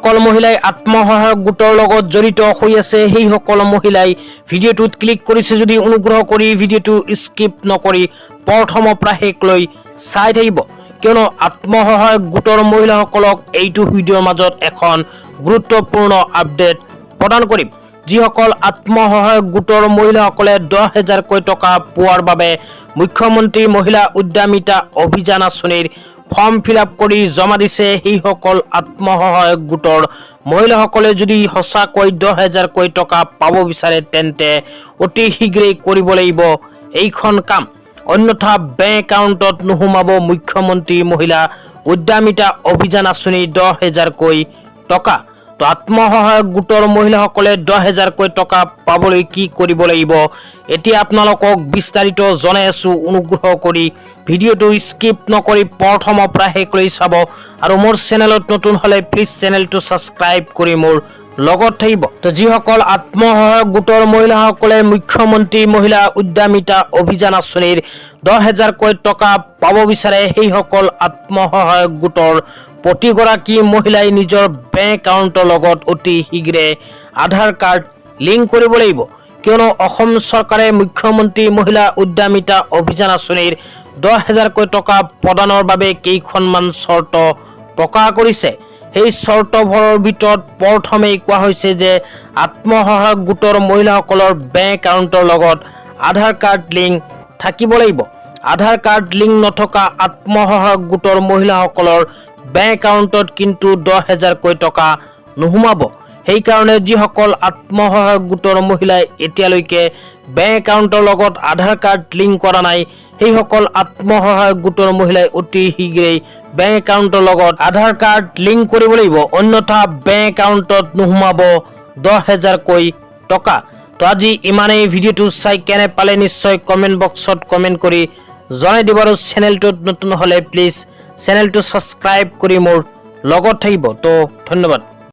সকল মহিলাই আত্মসহায়ক গোটৰ লগত জড়িত হৈ আছে সেই সকল মহিলাই ভিডিঅ'টোত ক্লিক কৰিছে যদি অনুগ্ৰহ কৰি ভিডিঅ'টো স্কিপ নকৰি প্ৰথমৰ পৰা শেষলৈ চাই থাকিব কিয়নো আত্মসহায়ক গোটৰ মহিলাসকলক এইটো ভিডিঅ'ৰ মাজত এখন গুৰুত্বপূৰ্ণ আপডেট প্ৰদান কৰিম যিসকল আত্মসহায়ক গোটৰ মহিলাসকলে 10,000 টকা পোৱাৰ বাবে মুখ্যমন্ত্ৰী মহিলা উদ্যমিতা অভিযান আঁচনিৰ ফৰ্ম ফিলআপ কৰি জমা দিছে সেই সকল আত্মসহায়ক গোটৰ মহিলাসকলে যদি সঁচাকৈ 10,000 টকা পাব বিচাৰে তেন্তে অতি শীঘ্ৰেই কৰিব লাগিব এইখন কাম অন্যথা বেংক একাউণ্টত নোসোমাব মুখ্যমন্ত্ৰী মহিলা উদ্যমিতা অভিযান আঁচনি 10,000 টকা তো আত্মসহায়ক গোটৰ মহিলাসকলে 10,000 টকা পাবলৈ কি কৰিব লাগিব এতিয়া আপোনালোকক বিস্তাৰিত জনাই আছো অনুগ্ৰহ কৰি ভিডিঅ'টো স্কিপ নকৰি প্ৰথমৰ পৰা শেষলৈ চাব আৰু মোৰ চেনেলত নতুন হলে প্লিজ চেনেলটো সাবস্ক্ৰাইব কৰি মোৰ লগত থাকিব তো যিসকল আত্মসহায়ক গোটৰ মহিলাসকলে মুখ্যমন্ত্ৰী মহিলা উদ্যমিতা অভিযান আঁচনিৰ 10,000 টকা পাব বিচাৰে সেই সকল আত্মসহায়ক গোটৰ প্ৰতিগৰাকী মহিলাই নিজৰ বেংক একাউণ্টৰ লগত অতি শীঘ্ৰে আধাৰ কাৰ্ড লিংক কৰিব লাগিব কিয়নো অসম চৰকাৰে মুখ্যমন্ত্ৰী মহিলা উদ্যমিতা অভিযান আঁচনিৰ 10,000 টকা প্ৰদানৰ বাবে কেইখনমান চৰ্ত প্ৰকাশ কৰিছে এই চৰ্তবোৰৰ ভিতৰত প্ৰথমেই কোৱা হৈছে যে আত্মসহায়ক গোটৰ মহিলাসকলৰ বেংক একাউণ্টৰ লগত আধাৰ কাৰ্ড লিংক থাকিব লাগিব আধাৰ কাৰ্ড লিংক নথকা আত্মসহায়ক গোটৰ মহিলাসকলৰ বেংক একাউণ্টত কিন্তু 10,000 টকা নোসোমাব সেই কাৰণে যিসকল আত্মসহায়ক গোটৰ মহিলাই এতিয়ালৈকে বেংক একাউণ্টৰ লগত আধাৰ কাৰ্ড লিংক কৰা নাই সেই সকল আত্মসহায়ক গোটৰ মহিলাই অতি শীঘ্ৰেই বেংক একাউণ্টৰ লগত আধাৰ কাৰ্ড লিংক কৰিব লাগিব অন্যথা বেংক একাউণ্টত নোসোমাব 10,000 টকা তো আজি ইমানেই ভিডিঅ'টো চাই কেনে পালে নিশ্চয় কমেণ্ট বক্সত কমেণ্ট কৰি জনাই দিব আৰু চেনেলটোত নতুন হলে প্লিজ চেনেলটো সাবস্ক্ৰাইব কৰি মোৰ লগত থাকিব তো ধন্যবাদ।